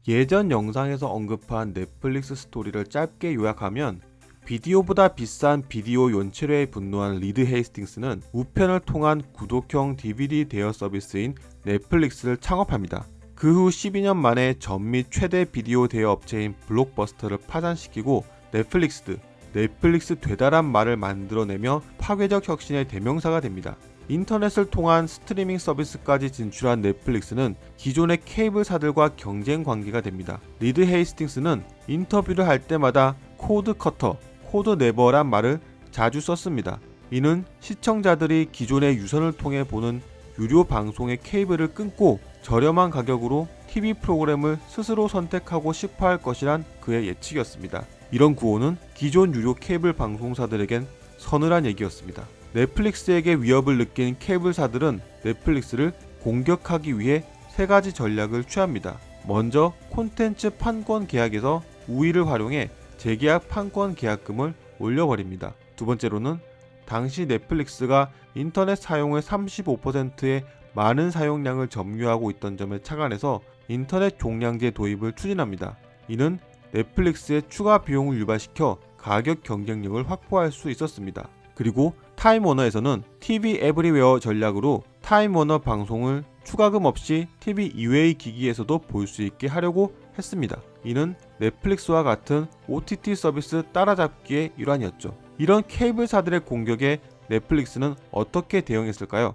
예전 영상에서 언급한 넷플릭스 스토리를 짧게 요약하면 비디오보다 비싼 비디오 연체료에 분노한 리드 헤이스팅스는 우편을 통한 구독형 DVD 대여 서비스인 넷플릭스를 창업합니다. 그 후 12년 만에 전미 최대 비디오 대여 업체인 블록버스터를 파산시키고 넷플릭스 되다란 말을 만들어내며 파괴적 혁신의 대명사가 됩니다. 인터넷을 통한 스트리밍 서비스까지 진출한 넷플릭스는 기존의 케이블사들과 경쟁 관계가 됩니다. 리드 헤이스팅스는 인터뷰를 할 때마다 코드 커터, 코드 네버란 말을 자주 썼습니다. 이는 시청자들이 기존의 유선을 통해 보는 유료 방송의 케이블을 끊고 저렴한 가격으로 TV 프로그램을 스스로 선택하고 싶어 할 것이란 그의 예측이었습니다. 이런 구호는 기존 유료 케이블 방송사들에겐 서늘한 얘기였습니다. 넷플릭스에게 위협을 느낀 케이블사들은 넷플릭스를 공격하기 위해 세 가지 전략을 취합니다. 먼저 콘텐츠 판권 계약에서 우위를 활용해 재계약 판권 계약금을 올려버립니다. 두 번째로는 당시 넷플릭스가 인터넷 사용의 35%의 많은 사용량을 점유하고 있던 점에 착안해서 인터넷 종량제 도입을 추진합니다. 이는 넷플릭스의 추가 비용을 유발시켜 가격 경쟁력을 확보할 수 있었습니다. 그리고 타임워너에서는 TV 에브리웨어 전략으로 타임워너 방송을 추가금 없이 TV 이외의 기기에서도 볼 수 있게 하려고 했습니다. 이는 넷플릭스와 같은 OTT 서비스 따라잡기의 일환이었죠. 이런 케이블사들의 공격에 넷플릭스는 어떻게 대응했을까요?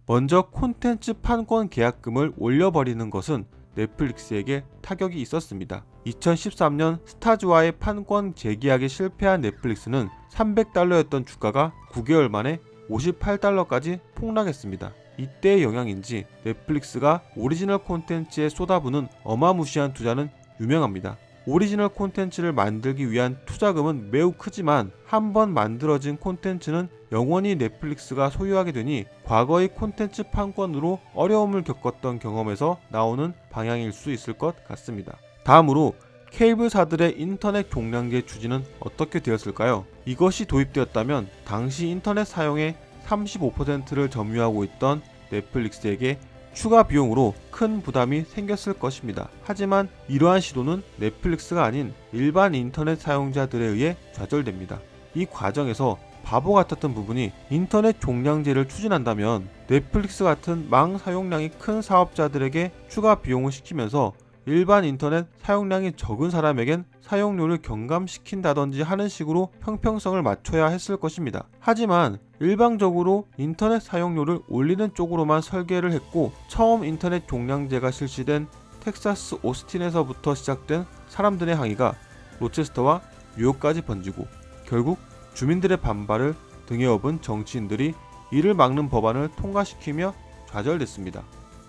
먼저 콘텐츠 판권 계약금을 올려버리는 것은 넷플릭스에게 타격이 있었습니다. 2013년 스타즈와의 판권 재계약에 실패한 넷플릭스는 $300였던 주가가 9개월 만에 $58까지 폭락했습니다. 이때의 영향인지 넷플릭스가 오리지널 콘텐츠에 쏟아부는 어마무시한 투자는 유명합니다. 오리지널 콘텐츠를 만들기 위한 투자금은 매우 크지만 한번 만들어진 콘텐츠는 영원히 넷플릭스가 소유하게 되니 과거의 콘텐츠 판권으로 어려움을 겪었던 경험에서 나오는 방향일 수 있을 것 같습니다. 다음으로 케이블사들의 인터넷 종량제 추진은 어떻게 되었을까요? 이것이 도입되었다면 당시 인터넷 사용의 35%를 점유하고 있던 넷플릭스에게 추가 비용으로 큰 부담이 생겼을 것입니다. 하지만 이러한 시도는 넷플릭스가 아닌 일반 인터넷 사용자들에 의해 좌절됩니다. 이 과정에서 바보 같았던 부분이 인터넷 종량제를 추진한다면 넷플릭스 같은 망 사용량이 큰 사업자들에게 추가 비용을 시키면서 일반 인터넷 사용량이 적은 사람에겐 사용료를 경감시킨다든지 하는 식으로 형평성을 맞춰야 했을 것입니다. 하지만 일방적으로 인터넷 사용료를 올리는 쪽으로만 설계를 했고 처음 인터넷 종량제가 실시된 텍사스 오스틴에서부터 시작된 사람들의 항의가 로체스터와 뉴욕까지 번지고 결국 주민들의 반발을 등에 업은 정치인들이 이를 막는 법안을 통과시키며 좌절됐습니다.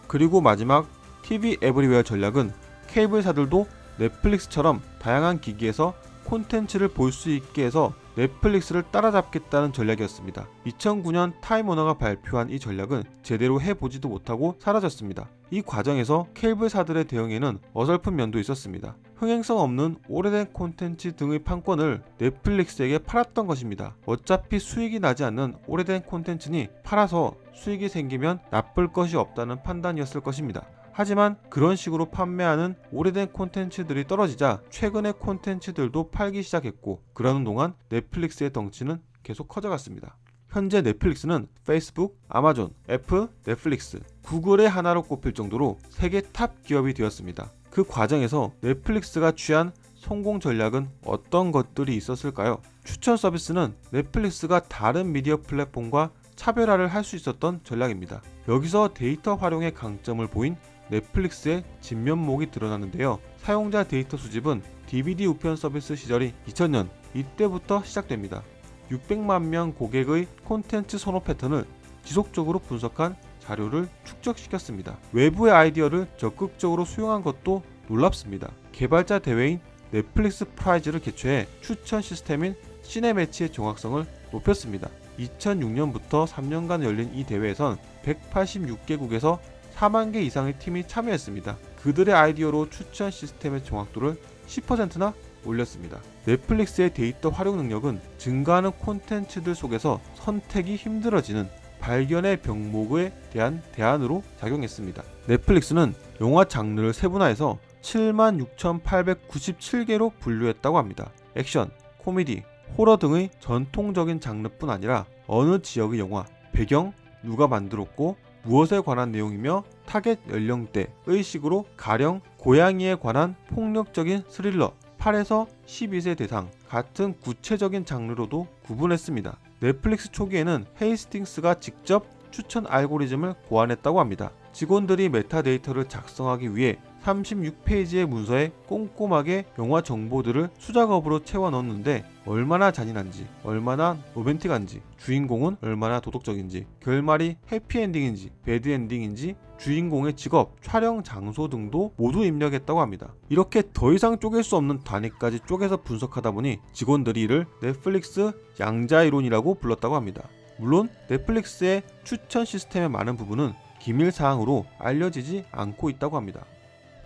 그리고 마지막 TV 에브리웨어 전략은 케이블사들도 넷플릭스처럼 다양한 기기에서 콘텐츠를 볼 수 있게 해서 넷플릭스를 따라잡겠다는 전략이었습니다. 2009년 타임워너가 발표한 이 전략은 제대로 해보지도 못하고 사라졌습니다. 이 과정에서 케이블사들의 대응에는 어설픈 면도 있었습니다. 흥행성 없는 오래된 콘텐츠 등의 판권을 넷플릭스에게 팔았던 것입니다. 어차피 수익이 나지 않는 오래된 콘텐츠니 팔아서 수익이 생기면 나쁠 것이 없다는 판단이었을 것입니다. 하지만 그런 식으로 판매하는 오래된 콘텐츠들이 떨어지자 최근의 콘텐츠들도 팔기 시작했고 그러는 동안 넷플릭스의 덩치는 계속 커져갔습니다. 현재 넷플릭스는 페이스북, 아마존, 애플, 넷플릭스, 구글의 하나로 꼽힐 정도로 세계 탑 기업이 되었습니다. 그 과정에서 넷플릭스가 취한 성공 전략은 어떤 것들이 있었을까요? 추천 서비스는 넷플릭스가 다른 미디어 플랫폼과 차별화를 할 수 있었던 전략입니다. 여기서 데이터 활용의 강점을 보인 넷플릭스의 진면목이 드러나는데요. 사용자 데이터 수집은 DVD 우편 서비스 시절이 2000년 이때부터 시작됩니다. 600만 명 고객의 콘텐츠 선호 패턴을 지속적으로 분석한 자료를 축적시켰습니다. 외부의 아이디어를 적극적으로 수용한 것도 놀랍습니다. 개발자 대회인 넷플릭스 프라이즈를 개최해 추천 시스템인 시네매치의 정확성을 높였습니다. 2006년부터 3년간 열린 이 대회에선 186개국에서 4만 개 이상의 팀이 참여했습니다. 그들의 아이디어로 추천 시스템의 정확도를 10%나 올렸습니다. 넷플릭스의 데이터 활용 능력은 증가하는 콘텐츠들 속에서 선택이 힘들어지는 발견의 병목에 대한 대안으로 작용했습니다. 넷플릭스는 영화 장르를 세분화해서 76,897개로 분류했다고 합니다. 액션, 코미디, 호러 등의 전통적인 장르뿐 아니라 어느 지역의 영화, 배경, 누가 만들었고 무엇에 관한 내용이며 타겟 연령대의 식으로 가령 고양이에 관한 폭력적인 스릴러, 8에서 12세 대상 같은 구체적인 장르로도 구분했습니다. 넷플릭스 초기에는 헤이스팅스가 직접 추천 알고리즘을 고안했다고 합니다. 직원들이 메타데이터를 작성하기 위해 36페이지의 문서에 꼼꼼하게 영화 정보들을 수작업으로 채워 넣었는데 얼마나 잔인한지, 얼마나 로맨틱한지, 주인공은 얼마나 도덕적인지, 결말이 해피엔딩인지, 배드엔딩인지, 주인공의 직업, 촬영 장소 등도 모두 입력했다고 합니다. 이렇게 더 이상 쪼갤 수 없는 단위까지 쪼개서 분석하다 보니 직원들이 이를 넷플릭스 양자이론이라고 불렀다고 합니다. 물론 넷플릭스의 추천 시스템의 많은 부분은 기밀사항으로 알려지지 않고 있다고 합니다.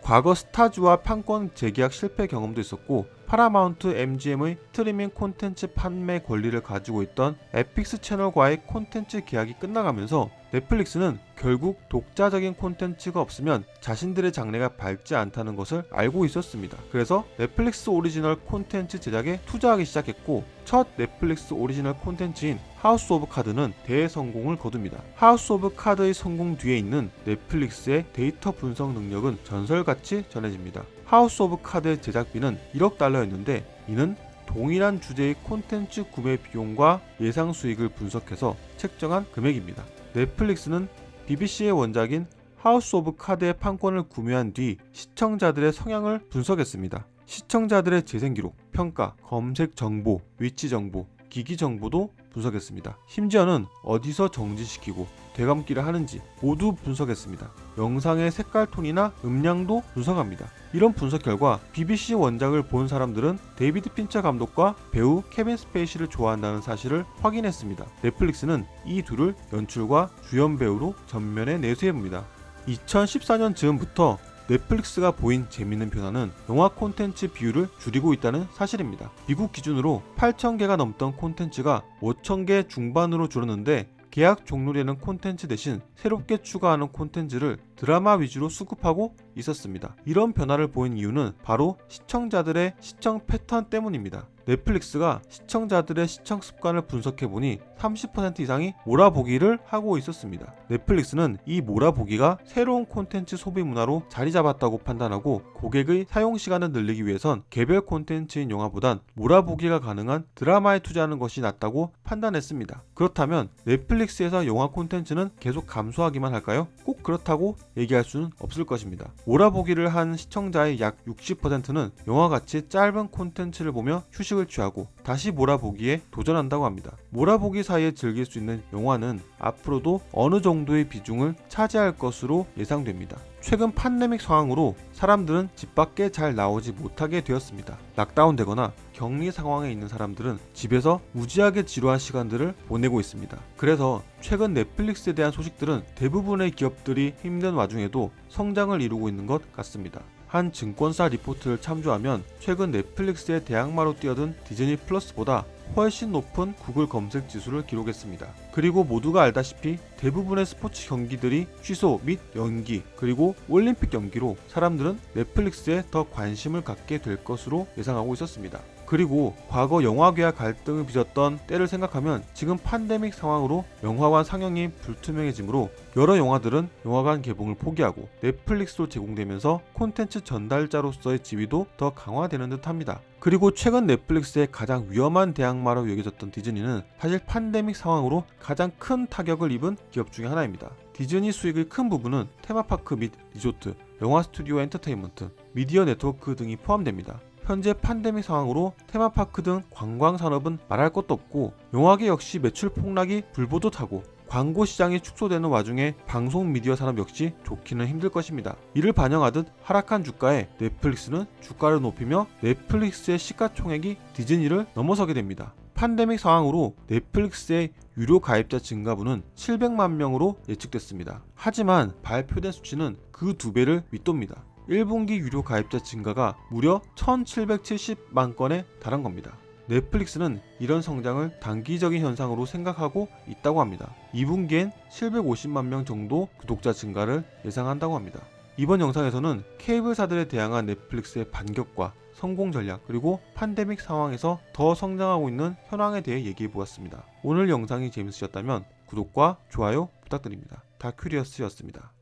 과거 스타즈와 판권 재계약 실패 경험도 있었고 파라마운트 MGM의 스트리밍 콘텐츠 판매 권리를 가지고 있던 에픽스 채널과의 콘텐츠 계약이 끝나가면서 넷플릭스는 결국 독자적인 콘텐츠가 없으면 자신들의 장래가 밝지 않다는 것을 알고 있었습니다. 그래서 넷플릭스 오리지널 콘텐츠 제작에 투자하기 시작했고 첫 넷플릭스 오리지널 콘텐츠인 하우스 오브 카드는 대성공을 거둡니다. 하우스 오브 카드의 성공 뒤에 있는 넷플릭스의 데이터 분석 능력은 전설같이 전해집니다. 하우스 오브 카드의 제작비는 1억 달러였는데 이는 동일한 주제의 콘텐츠 구매 비용과 예상 수익을 분석해서 책정한 금액입니다. 넷플릭스는 BBC의 원작인 하우스 오브 카드의 판권을 구매한 뒤 시청자들의 성향을 분석했습니다. 시청자들의 재생 기록, 평가, 검색 정보, 위치 정보, 기기 정보도 분석했습니다. 심지어는 어디서 정지시키고 되감기를 하는지 모두 분석했습니다. 영상의 색깔 톤이나 음량도 분석합니다. 이런 분석 결과 BBC 원작을 본 사람들은 데이비드 핀처 감독과 배우 케빈 스페이시를 좋아한다는 사실을 확인했습니다. 넷플릭스는 이 둘을 연출과 주연 배우로 전면에 내세웁니다. 2014년 즈음부터 넷플릭스가 보인 재밌는 변화는 영화 콘텐츠 비율을 줄이고 있다는 사실입니다. 미국 기준으로 8,000개가 넘던 콘텐츠가 5,000개 중반으로 줄었는데 계약 종료되는 콘텐츠 대신 새롭게 추가하는 콘텐츠를 드라마 위주로 수급하고 있었습니다. 이런 변화를 보인 이유는 바로 시청자들의 시청 패턴 때문입니다. 넷플릭스가 시청자들의 시청 습관을 분석해보니 30% 이상이 몰아보기를 하고 있었습니다. 넷플릭스는 이 몰아보기가 새로운 콘텐츠 소비 문화로 자리 잡았다고 판단하고 고객의 사용 시간을 늘리기 위해선 개별 콘텐츠인 영화보단 몰아보기가 가능한 드라마에 투자하는 것이 낫다고 판단했습니다. 그렇다면 넷플릭스에서 영화 콘텐츠는 계속 감소하기만 할까요? 꼭 그렇다고 얘기할 수는 없을 것입니다. 몰아보기를 한 시청자의 약 60%는 영화같이 짧은 콘텐츠를 보며 휴식을 취하고 다시 몰아보기에 도전한다고 합니다. 몰아보기 사이에 즐길 수 있는 영화는 앞으로도 어느 정도의 비중을 차지할 것으로 예상됩니다. 최근 팬데믹 상황으로 사람들은 집 밖에 잘 나오지 못하게 되었습니다. 락다운되거나 격리 상황에 있는 사람들은 집에서 무지하게 지루한 시간들을 보내고 있습니다. 그래서 최근 넷플릭스에 대한 소식들은 대부분의 기업들이 힘든 와중에도 성장을 이루고 있는 것 같습니다. 한 증권사 리포트를 참조하면 최근 넷플릭스의 대항마로 뛰어든 디즈니 플러스보다 훨씬 높은 구글 검색 지수를 기록했습니다. 그리고 모두가 알다시피 대부분의 스포츠 경기들이 취소 및 연기 그리고 올림픽 연기로 사람들은 넷플릭스에 더 관심을 갖게 될 것으로 예상하고 있었습니다. 그리고 과거 영화계와 갈등을 빚었던 때를 생각하면 지금 팬데믹 상황으로 영화관 상영이 불투명해지므로 여러 영화들은 영화관 개봉을 포기하고 넷플릭스로 제공되면서 콘텐츠 전달자로서의 지위도 더 강화되는 듯합니다. 그리고 최근 넷플릭스의 가장 위험한 대항마로 여겨졌던 디즈니는 사실 팬데믹 상황으로 가장 큰 타격을 입은 기업 중에 하나입니다. 디즈니 수익의 큰 부분은 테마파크 및 리조트, 영화 스튜디오 엔터테인먼트, 미디어 네트워크 등이 포함됩니다. 현재 팬데믹 상황으로 테마파크 등 관광산업은 말할 것도 없고 영화계 역시 매출 폭락이 불보듯하고 광고 시장이 축소되는 와중에 방송 미디어 산업 역시 좋기는 힘들 것입니다. 이를 반영하듯 하락한 주가에 넷플릭스는 주가를 높이며 넷플릭스의 시가총액이 디즈니를 넘어서게 됩니다. 팬데믹 상황으로 넷플릭스의 유료 가입자 증가분은 700만 명으로 예측됐습니다. 하지만 발표된 수치는 그 2배를 윗돕니다. 1분기 유료 가입자 증가가 무려 1770만 건에 달한 겁니다. 넷플릭스는 이런 성장을 단기적인 현상으로 생각하고 있다고 합니다. 2분기엔 750만 명 정도 구독자 증가를 예상한다고 합니다. 이번 영상에서는 케이블사들에 대항한 넷플릭스의 반격과 성공 전략, 그리고 팬데믹 상황에서 더 성장하고 있는 현황에 대해 얘기해 보았습니다. 오늘 영상이 재밌으셨다면 구독과 좋아요 부탁드립니다. 다큐리어스였습니다.